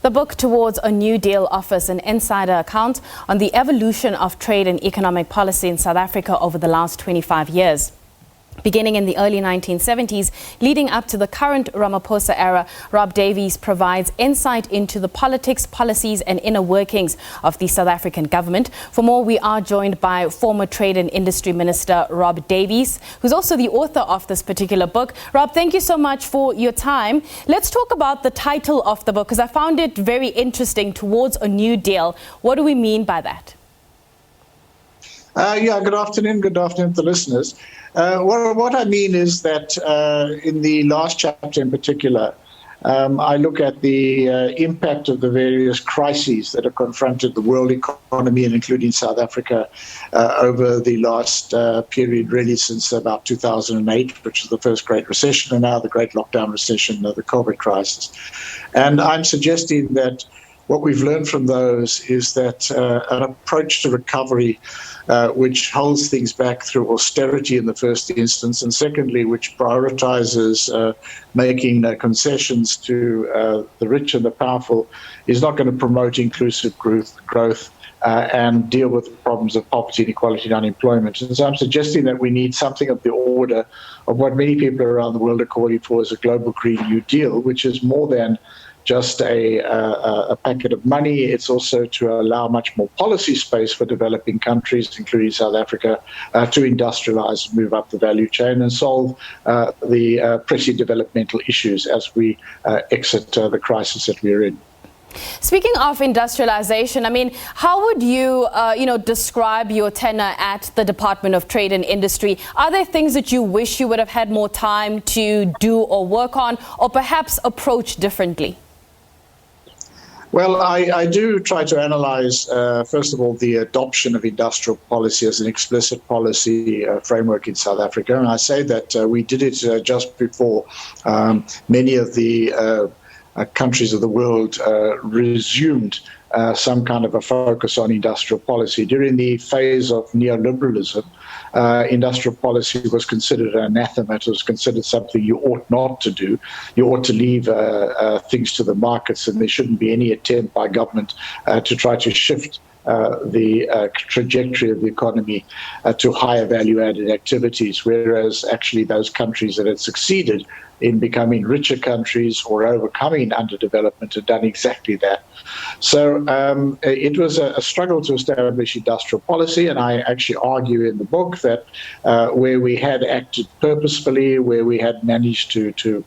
The book Towards a New Deal offers an insider account on the evolution of trade and economic policy in South Africa over the last 25 years. Beginning in the early 1970s, leading up to the current Ramaphosa era, Rob Davies provides insight into the politics, policies and inner workings of the South African government. For more, we are joined by former Trade and Industry Minister Rob Davies, who's also the author of this particular book. Rob, thank you so much for your time. Let's talk about the title of the book, because I found it very interesting, Towards a New Deal. What do we mean by that? Good afternoon. Good afternoon to the listeners. What I mean is that in the last chapter in particular, I look at the impact of the various crises that have confronted the world economy and including South Africa over the last period, really since about 2008, which was the first Great Recession, and now the Great Lockdown Recession, the COVID crisis. And I'm suggesting that what we've learned from those is that an approach to recovery which holds things back through austerity in the first instance, and secondly, which prioritizes making concessions to the rich and the powerful, is not going to promote inclusive growth and deal with the problems of poverty, inequality and unemployment. And so I'm suggesting that we need something of the order of what many people around the world are calling for as a global Green New Deal, which is more than just a packet of money. It's also to allow much more policy space for developing countries, including South Africa, to industrialize and move up the value chain and solve the pressing developmental issues as we exit the crisis that we're in. Speaking of industrialization, I mean, how would you, describe your tenure at the Department of Trade and Industry? Are there things that you wish you would have had more time to do or work on, or perhaps approach differently? Well, I do try to analyze, first of all, the adoption of industrial policy as an explicit policy framework in South Africa. And I say that we did it just before many of the countries of the world resumed some kind of a focus on industrial policy. During the phase of neoliberalism, industrial policy was considered anathema. It was considered something you ought not to do. You ought to leave things to the markets, and there shouldn't be any attempt by government to try to shift the trajectory of the economy to higher value-added activities, whereas actually those countries that had succeeded in becoming richer countries or overcoming underdevelopment had done exactly that. So it was a struggle to establish industrial policy, and I actually argue in the book that where we had acted purposefully, where we had managed to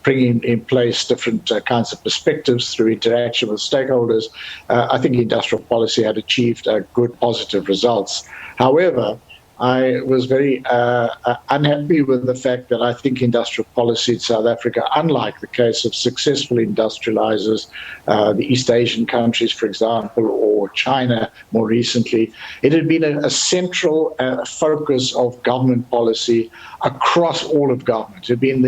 bring in place different kinds of perspectives through interaction with stakeholders, I think industrial policy had achieved good positive results. However, I was very unhappy with the fact that I think industrial policy in South Africa, unlike the case of successful industrializers, the East Asian countries, for example, or China more recently, it had been a central focus of government policy across all of government. It had been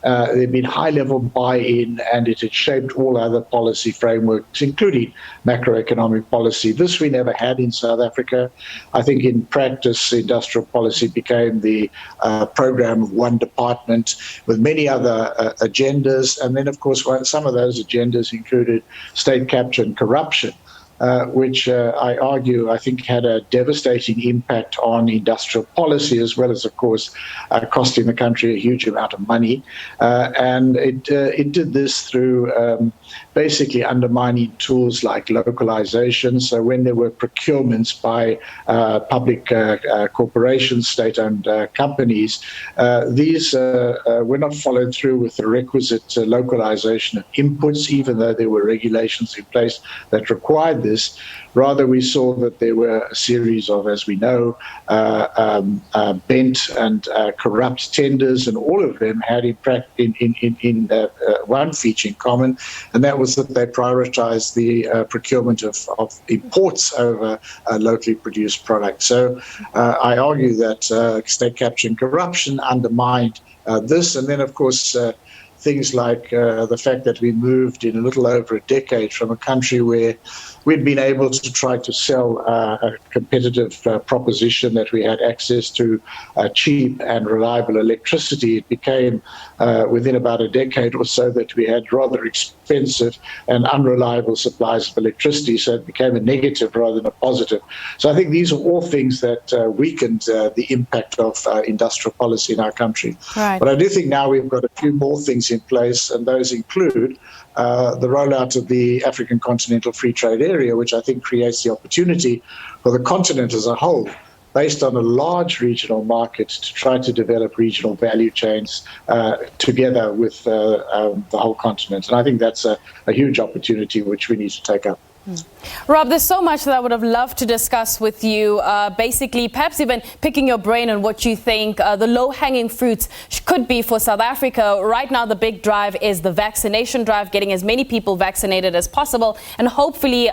there'd been high-level buy-in, and it had shaped all other policy frameworks, including macroeconomic policy. This we never had in South Africa. I think in practice, industrial policy became the program of one department with many other agendas. And then, of course, some of those agendas included state capture and corruption, which I argue, I think, had a devastating impact on industrial policy, as well as, of course, costing the country a huge amount of money. And it did this through basically undermining tools like localization. So when there were procurements by public corporations, state-owned companies, these were not followed through with the requisite localization of inputs, even though there were regulations in place that required this. Rather, we saw that there were a series of, as we know, bent and corrupt tenders, and all of them had in one feature in common, and that was that they prioritized the procurement of imports over locally produced products. So I argue that state capture and corruption undermined this, and then, of course, things like the fact that we moved in a little over a decade from a country where we'd been able to try to sell a competitive proposition that we had access to cheap and reliable electricity. It became, within about a decade or so, that we had rather expensive and unreliable supplies of electricity, so it became a negative rather than a positive. So I think these are all things that weakened the impact of industrial policy in our country. Right. But I do think now we've got a few more things in place, and those include the rollout of the African Continental Free Trade Area, which I think creates the opportunity for the continent as a whole, based on a large regional market, to try to develop regional value chains together with the whole continent. And I think that's a huge opportunity which we need to take up. Rob, there's so much that I would have loved to discuss with you, basically perhaps even picking your brain on what you think the low-hanging fruits could be for South Africa. Right now, the big drive is the vaccination drive, getting as many people vaccinated as possible, and hopefully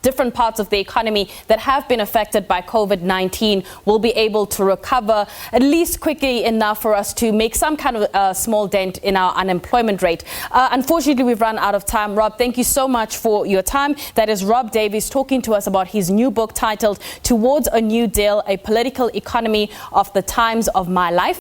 different parts of the economy that have been affected by COVID-19 will be able to recover at least quickly enough for us to make some kind of small dent in our unemployment rate. Unfortunately, we've run out of time. Rob, thank you so much for your time. That is Rob Davies talking to us about his new book titled Towards a New Deal, A Political Economy of the Times of My Life.